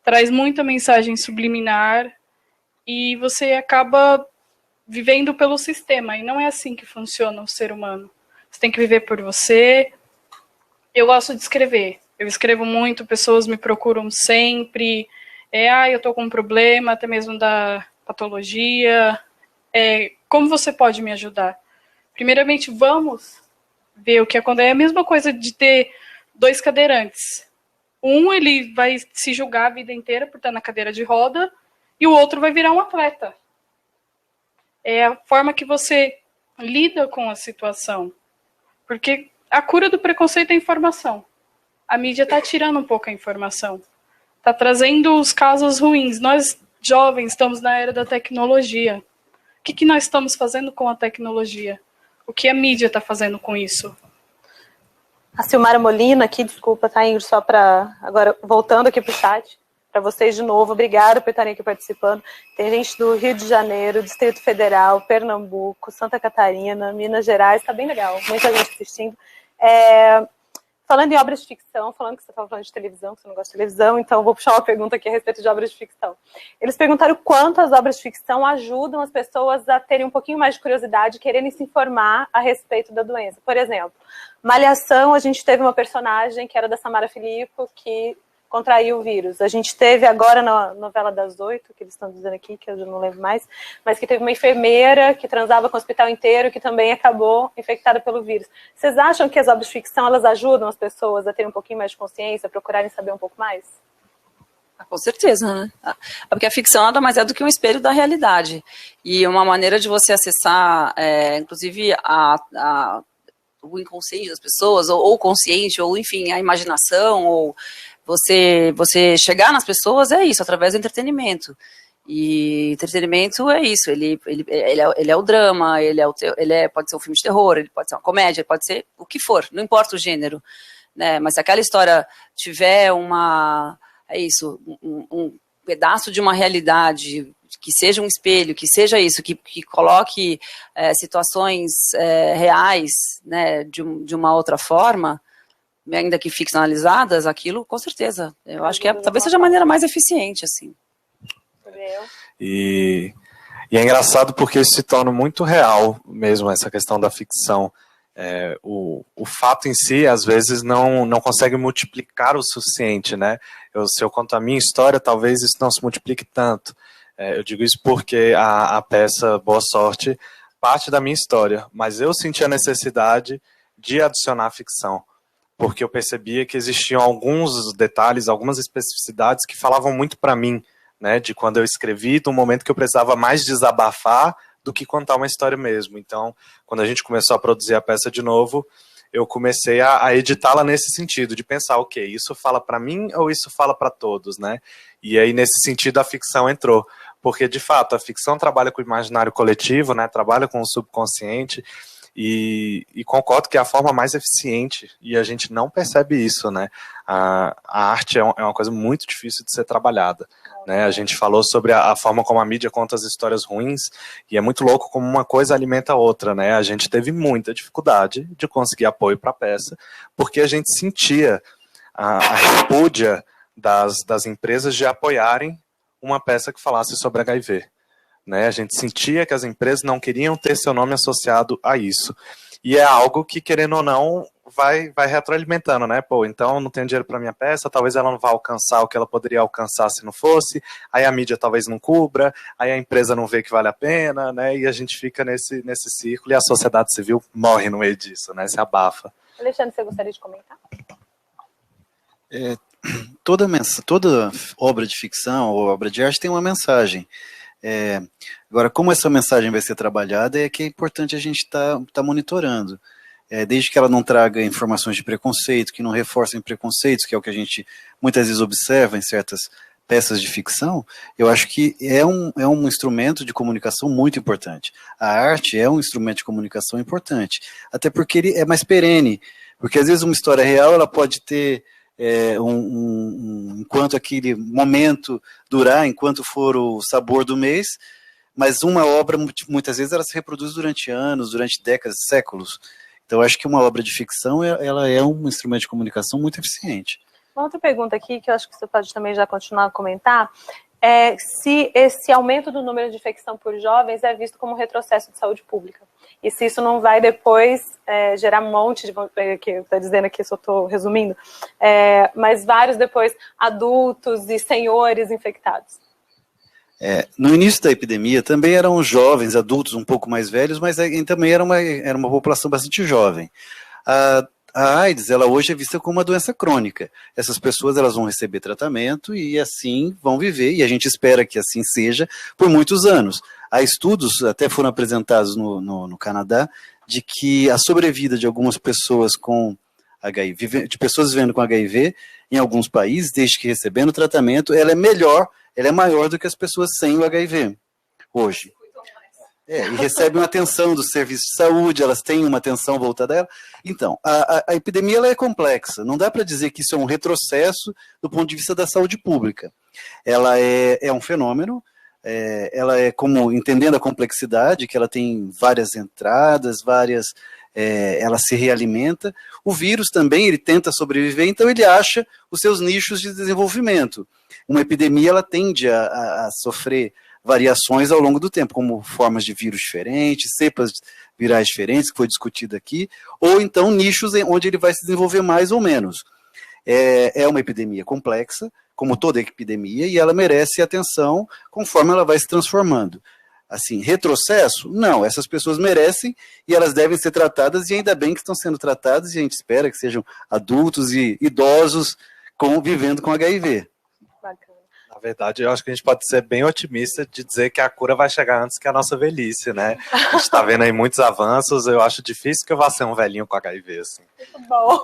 [SPEAKER 2] traz muita mensagem subliminar e você acaba vivendo pelo sistema. E não é assim que funciona o ser humano. Você tem que viver por você. Eu gosto de escrever. Eu escrevo muito, pessoas me procuram sempre. Eu tô com um problema, até mesmo da patologia. Como você pode me ajudar? Primeiramente, vamos ver o que acontece. É a mesma coisa de ter 2 cadeirantes. Ele vai se julgar a vida inteira por estar na cadeira de roda, e o outro vai virar um atleta. É a forma que você lida com a situação. Porque a cura do preconceito é a informação. A mídia está tirando um pouco a informação. Está trazendo os casos ruins. Nós, jovens, estamos na era da tecnologia. O que nós estamos fazendo com a tecnologia? O que a mídia está fazendo com isso?
[SPEAKER 1] A Silmara Molina aqui, desculpa, tá, Ingrid, só para... Agora, voltando aqui para o chat, para vocês de novo, obrigada por estarem aqui participando. Tem gente do Rio de Janeiro, Distrito Federal, Pernambuco, Santa Catarina, Minas Gerais, está bem legal, muita gente assistindo. Falando em obras de ficção, falando que você estava falando de televisão, que você não gosta de televisão, então vou puxar uma pergunta aqui a respeito de obras de ficção. Eles perguntaram quanto as obras de ficção ajudam as pessoas a terem um pouquinho mais de curiosidade, quererem se informar a respeito da doença. Por exemplo, Malhação, a gente teve uma personagem que era da Samara Filippo, que contraiu o vírus. A gente teve agora na novela das 8, que eles estão dizendo aqui, que eu já não lembro mais, mas que teve uma enfermeira que transava com o hospital inteiro, que também acabou infectada pelo vírus. Vocês acham que as obras de ficção, elas ajudam as pessoas a terem um pouquinho mais de consciência, a procurarem saber um pouco mais?
[SPEAKER 3] Com certeza, né? Porque a ficção nada mais é do que um espelho da realidade. E uma maneira de você acessar, inclusive, o inconsciente das pessoas, ou o consciente, ou enfim, a imaginação, ou você chegar nas pessoas é isso, através do entretenimento. E entretenimento é isso, ele é o drama, pode ser um filme de terror, ele pode ser uma comédia, pode ser o que for, não importa o gênero, né? Mas se aquela história tiver um pedaço de uma realidade, que seja um espelho, que seja isso, que coloque situações reais, né, de uma outra forma, ainda que ficcionalizadas, aquilo, com certeza. Eu acho que talvez seja a maneira mais eficiente, assim.
[SPEAKER 4] E é engraçado porque isso se torna muito real mesmo, essa questão da ficção. O fato em si, às vezes, não consegue multiplicar o suficiente, né? Se eu conto a minha história, talvez isso não se multiplique tanto. Eu digo isso porque a peça Boa Sorte parte da minha história, mas eu senti a necessidade de adicionar ficção, porque eu percebia que existiam alguns detalhes, algumas especificidades que falavam muito para mim, né, de quando eu escrevi, do momento que eu precisava mais desabafar do que contar uma história mesmo. Então, quando a gente começou a produzir a peça de novo, eu comecei a editá-la nesse sentido, de pensar, ok, isso fala para mim ou isso fala para todos, né? E aí, nesse sentido, a ficção entrou. Porque, de fato, a ficção trabalha com o imaginário coletivo, né, trabalha com o subconsciente, E concordo que é a forma mais eficiente, e a gente não percebe isso, né? A arte é uma coisa muito difícil de ser trabalhada, né? A gente falou sobre a forma como a mídia conta as histórias ruins, e é muito louco como uma coisa alimenta a outra, né? A gente teve muita dificuldade de conseguir apoio para a peça, porque a gente sentia a repúdia das empresas de apoiarem uma peça que falasse sobre HIV. Né? A gente sentia que as empresas não queriam ter seu nome associado a isso. E é algo que, querendo ou não, vai retroalimentando, né? Pô, então não tenho dinheiro para minha peça, talvez ela não vá alcançar o que ela poderia alcançar se não fosse, aí a mídia talvez não cubra, aí a empresa não vê que vale a pena, né? E a gente fica nesse círculo e a sociedade civil morre no meio disso, né? Se abafa.
[SPEAKER 1] Alexandre, você gostaria de comentar?
[SPEAKER 5] Toda obra de ficção ou obra de arte tem uma mensagem. Agora, como essa mensagem vai ser trabalhada é que é importante a gente tá monitorando. Desde que ela não traga informações de preconceito, que não reforcem preconceitos, que é o que a gente muitas vezes observa em certas peças de ficção, eu acho que é um instrumento de comunicação muito importante. A arte é um instrumento de comunicação importante, até porque ele é mais perene, porque às vezes uma história real ela pode ter enquanto aquele momento durar, enquanto for o sabor do mês, mas uma obra, muitas vezes, ela se reproduz durante anos, durante décadas, séculos. Então, eu acho que uma obra de ficção, ela é um instrumento de comunicação muito eficiente.
[SPEAKER 1] Uma outra pergunta aqui, que eu acho que você pode também já continuar a comentar, é se esse aumento do número de infecção por jovens é visto como um retrocesso de saúde pública. E se isso não vai depois gerar um monte de, que eu estou dizendo aqui, só estou resumindo, mas vários depois adultos e senhores infectados.
[SPEAKER 5] No início da epidemia também eram jovens, adultos um pouco mais velhos, mas também era uma população bastante jovem. A AIDS, ela hoje é vista como uma doença crônica. Essas pessoas, elas vão receber tratamento e assim vão viver, e a gente espera que assim seja por muitos anos. Há estudos, até foram apresentados no Canadá, de que a sobrevida de algumas pessoas com HIV, de pessoas vivendo com HIV, em alguns países, desde que recebendo o tratamento, ela é maior do que as pessoas sem o HIV, hoje. E recebem uma atenção do serviço de saúde, elas têm uma atenção voltada a ela. Então, a epidemia ela é complexa, não dá para dizer que isso é um retrocesso do ponto de vista da saúde pública. Ela é um fenômeno, ela é como, entendendo a complexidade, que ela tem várias entradas, ela se realimenta. O vírus também, ele tenta sobreviver, então ele acha os seus nichos de desenvolvimento. Uma epidemia, ela tende a sofrer variações ao longo do tempo, como formas de vírus diferentes, cepas virais diferentes, que foi discutido aqui, ou então nichos onde ele vai se desenvolver mais ou menos. É uma epidemia complexa, como toda epidemia, e ela merece atenção conforme ela vai se transformando. Assim, retrocesso? Não, essas pessoas merecem e elas devem ser tratadas, e ainda bem que estão sendo tratadas, e a gente espera que sejam adultos e idosos vivendo com HIV.
[SPEAKER 4] Na verdade, eu acho que a gente pode ser bem otimista de dizer que a cura vai chegar antes que a nossa velhice, né? A gente está vendo aí muitos avanços, eu acho difícil que eu vá ser um velhinho com HIV, assim.
[SPEAKER 1] Muito bom.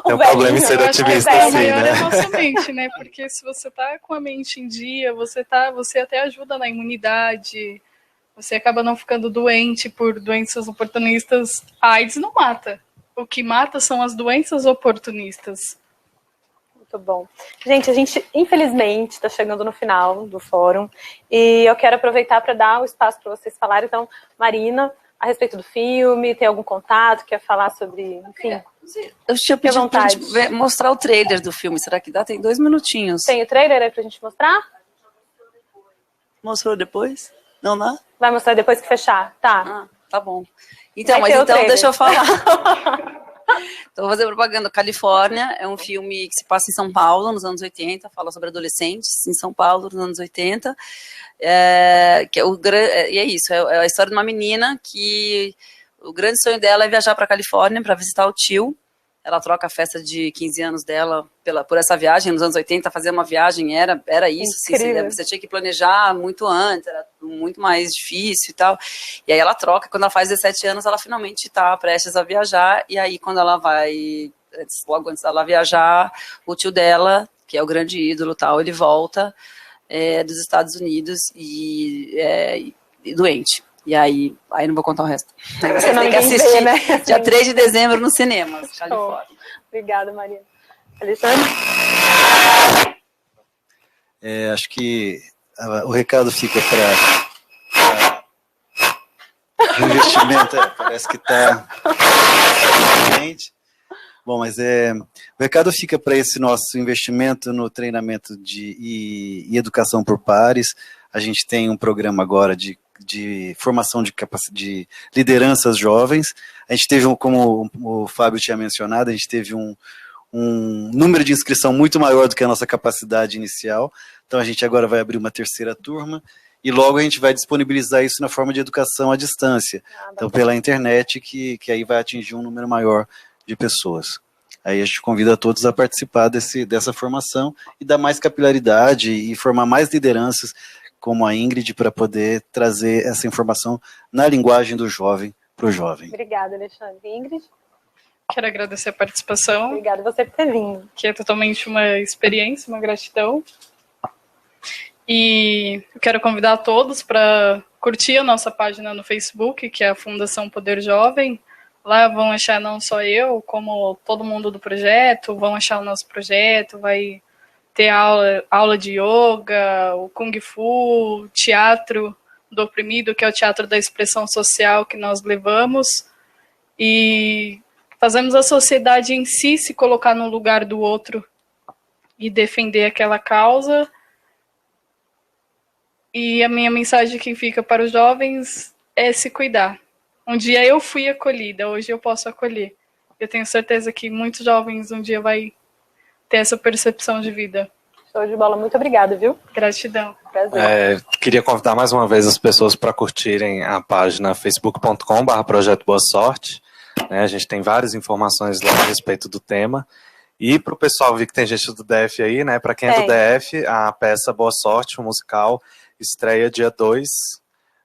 [SPEAKER 4] Tem um problema em ser otimista, assim,
[SPEAKER 2] né?
[SPEAKER 4] né?
[SPEAKER 2] É a nossa mente, né? Porque se você tá com a mente em dia, você até ajuda na imunidade, você acaba não ficando doente por doenças oportunistas. A AIDS não mata. O que mata são as doenças oportunistas.
[SPEAKER 1] Muito bom. Gente, a gente, infelizmente, está chegando no final do fórum e eu quero aproveitar para dar o espaço para vocês falarem. Então, Marina, a respeito do filme, tem algum contato, quer falar sobre, enfim?
[SPEAKER 3] Eu tinha pedido para a gente mostrar o trailer do filme, será que dá? Tem 2 minutinhos.
[SPEAKER 1] Tem o trailer aí para a gente mostrar?
[SPEAKER 3] Mostrou depois? Não dá?
[SPEAKER 1] Vai mostrar depois que fechar, tá.
[SPEAKER 3] Ah, tá bom. Então, mas então deixa eu falar. Então, vou fazer propaganda. Califórnia é um filme que se passa em São Paulo, nos anos 80, fala sobre adolescentes em São Paulo, nos anos 80. E é isso, é a história de uma menina que o grande sonho dela é viajar para a Califórnia para visitar o tio. Ela troca a festa de 15 anos dela por essa viagem. Nos anos 80, fazer uma viagem era isso. Assim, você tinha que planejar muito antes, era muito mais difícil e tal. E aí ela troca. Quando ela faz 17 anos, ela finalmente está prestes a viajar. E aí, quando ela vai, logo antes dela viajar, o tio dela, que é o grande ídolo, tal, ele volta dos Estados Unidos e doente. E aí não vou contar o resto. Aí
[SPEAKER 1] Você não
[SPEAKER 3] tem que assistir
[SPEAKER 1] vê, né?
[SPEAKER 3] dia 3 de dezembro no cinema. Ficar de fora.
[SPEAKER 1] Obrigada, Maria. Alexandre?
[SPEAKER 5] Acho que o recado fica para o investimento. Parece que está. Bom, mas o recado fica para esse nosso investimento no treinamento e educação por pares. A gente tem um programa agora de formação de lideranças jovens. A gente teve, como o Fábio tinha mencionado, a gente teve um número de inscrição muito maior do que a nossa capacidade inicial. Então a gente agora vai abrir uma terceira turma e logo a gente vai disponibilizar isso na forma de educação à distância. Então pela internet, que aí vai atingir um número maior de pessoas. Aí a gente convida todos a participar dessa formação e dar mais capilaridade e formar mais lideranças como a Ingrid para poder trazer essa informação na linguagem do jovem para o jovem.
[SPEAKER 1] Obrigada, Alexandre. Ingrid?
[SPEAKER 2] Quero agradecer a participação.
[SPEAKER 1] Obrigada você por ter vindo.
[SPEAKER 2] Que é totalmente uma experiência, uma gratidão. E eu quero convidar todos para curtir a nossa página no Facebook, que é a Fundação Poder Jovem. Lá vão achar não só eu, como todo mundo do projeto, vão achar o nosso projeto, vai ter aula de yoga, o Kung Fu, o teatro do oprimido, que é o teatro da expressão social que nós levamos. E fazemos a sociedade em si se colocar no lugar do outro e defender aquela causa. E a minha mensagem que fica para os jovens é se cuidar. Um dia eu fui acolhida, hoje eu posso acolher. Eu tenho certeza que muitos jovens um dia vai ter essa percepção de vida.
[SPEAKER 1] Show de bola, muito obrigada, viu?
[SPEAKER 2] Gratidão.
[SPEAKER 1] Prazer.
[SPEAKER 4] Queria convidar mais uma vez as pessoas para curtirem a página facebook.com/Projeto Boa Sorte. A gente tem várias informações lá a respeito do tema. E para o pessoal, vi que tem gente do DF aí, né? Para quem é do DF, a peça Boa Sorte, o musical, estreia dia 2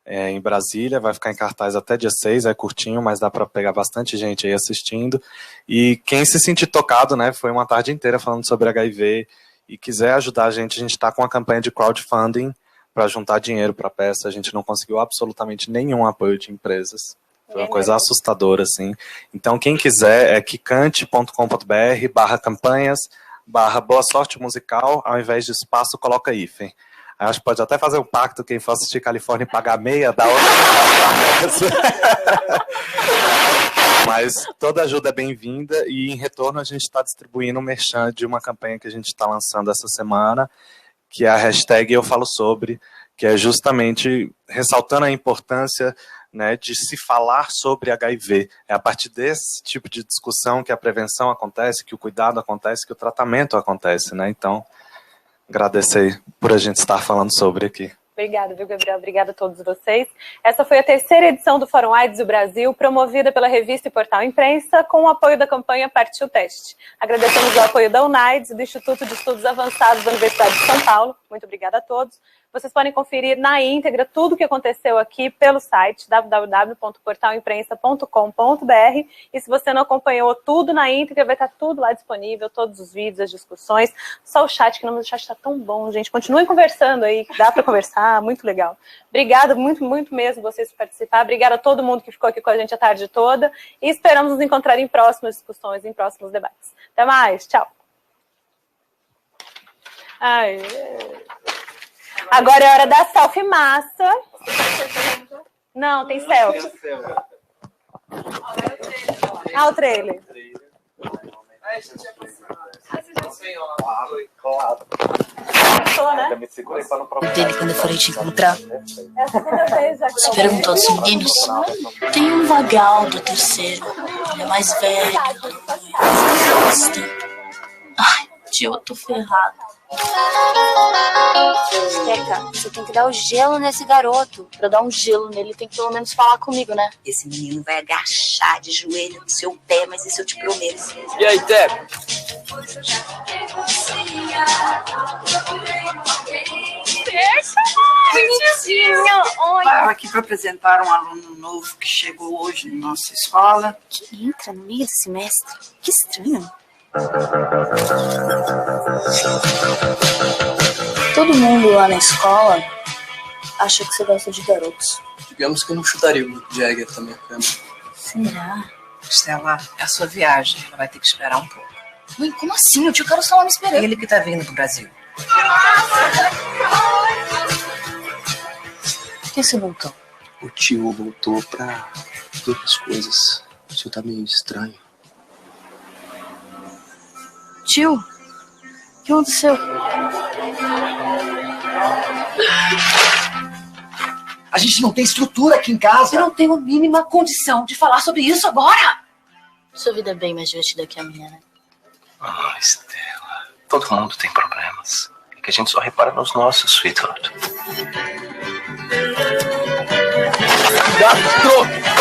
[SPEAKER 4] em Brasília, vai ficar em cartaz até dia 6, é curtinho, mas dá para pegar bastante gente aí assistindo. E quem se sentir tocado, né? Foi uma tarde inteira falando sobre HIV e quiser ajudar a gente está com uma campanha de crowdfunding para juntar dinheiro para a peça. A gente não conseguiu absolutamente nenhum apoio de empresas. Foi uma coisa assustadora, assim. Então, quem quiser, é quicante.com.br/campanhas/Boa Sorte Musical, ao invés de espaço, coloca hífen. Acho que pode até fazer um pacto, quem for assistir Califórnia e pagar meia, da outra. Mas toda ajuda é bem-vinda e, em retorno, a gente está distribuindo um merchan de uma campanha que a gente está lançando essa semana, que é a hashtag Eu Falo Sobre, que é justamente ressaltando a importância, né, de se falar sobre HIV. É a partir desse tipo de discussão que a prevenção acontece, que o cuidado acontece, que o tratamento acontece, né? Então, agradecer por a gente estar falando sobre aqui.
[SPEAKER 1] Obrigada, viu, Gabriel? Obrigada a todos vocês. Essa foi a terceira edição do Fórum AIDS do Brasil, promovida pela revista e portal Imprensa, com o apoio da campanha Partiu Teste. Agradecemos o apoio da UNAIDS e do Instituto de Estudos Avançados da Universidade de São Paulo. Muito obrigada a todos. Vocês podem conferir na íntegra tudo o que aconteceu aqui pelo site www.portalimprensa.com.br, e se você não acompanhou tudo na íntegra, vai estar tudo lá disponível, todos os vídeos, as discussões, só o chat, que o chat está tão bom, gente. Continuem conversando aí, dá para conversar, muito legal. Obrigada, muito, muito mesmo vocês por participar. Obrigada a todo mundo que ficou aqui com a gente a tarde toda e esperamos nos encontrar em próximas discussões, em próximos debates. Até mais, tchau. Agora é hora da selfie massa. Não, tem selfie. O trailer.
[SPEAKER 6] Dele quando eu forei te encontrar.
[SPEAKER 1] É a segunda vez já que
[SPEAKER 6] Você perguntou aos meninos. Tem um vagal do terceiro. Ele é mais velho. Ai, tio, eu tô ferrado.
[SPEAKER 7] Teca, você tem que dar o gelo nesse garoto.
[SPEAKER 6] Pra dar um gelo nele, tem que pelo menos falar comigo, né?
[SPEAKER 7] Esse menino vai agachar de joelho no seu pé, mas isso eu te prometo.
[SPEAKER 8] E aí, Teca?
[SPEAKER 7] Bonitinho!
[SPEAKER 9] Estava aqui para apresentar um aluno novo que chegou hoje na nossa escola.
[SPEAKER 7] Que entra no meio do semestre. Que estranho.
[SPEAKER 6] Todo mundo lá na escola acha que você gosta de garotos.
[SPEAKER 8] Digamos que eu não chutaria o Jagger também, cama.
[SPEAKER 6] Será?
[SPEAKER 9] Estela, é a sua viagem. Ela vai ter que esperar um pouco.
[SPEAKER 6] Mãe, como assim? O tio Carlos tá lá me esperando.
[SPEAKER 9] Ele que tá vindo pro Brasil.
[SPEAKER 6] Por que você voltou?
[SPEAKER 8] O tio voltou pra outras coisas. O tio tá meio estranho.
[SPEAKER 6] Tio, o que aconteceu?
[SPEAKER 10] A gente não tem estrutura aqui em casa.
[SPEAKER 6] Eu não tenho a mínima condição de falar sobre isso agora. Sua vida é bem mais divertida que a minha, né?
[SPEAKER 8] Ah, Estela, todo mundo tem problemas. É que a gente só repara nos nossos, sweetheart.
[SPEAKER 10] Gato!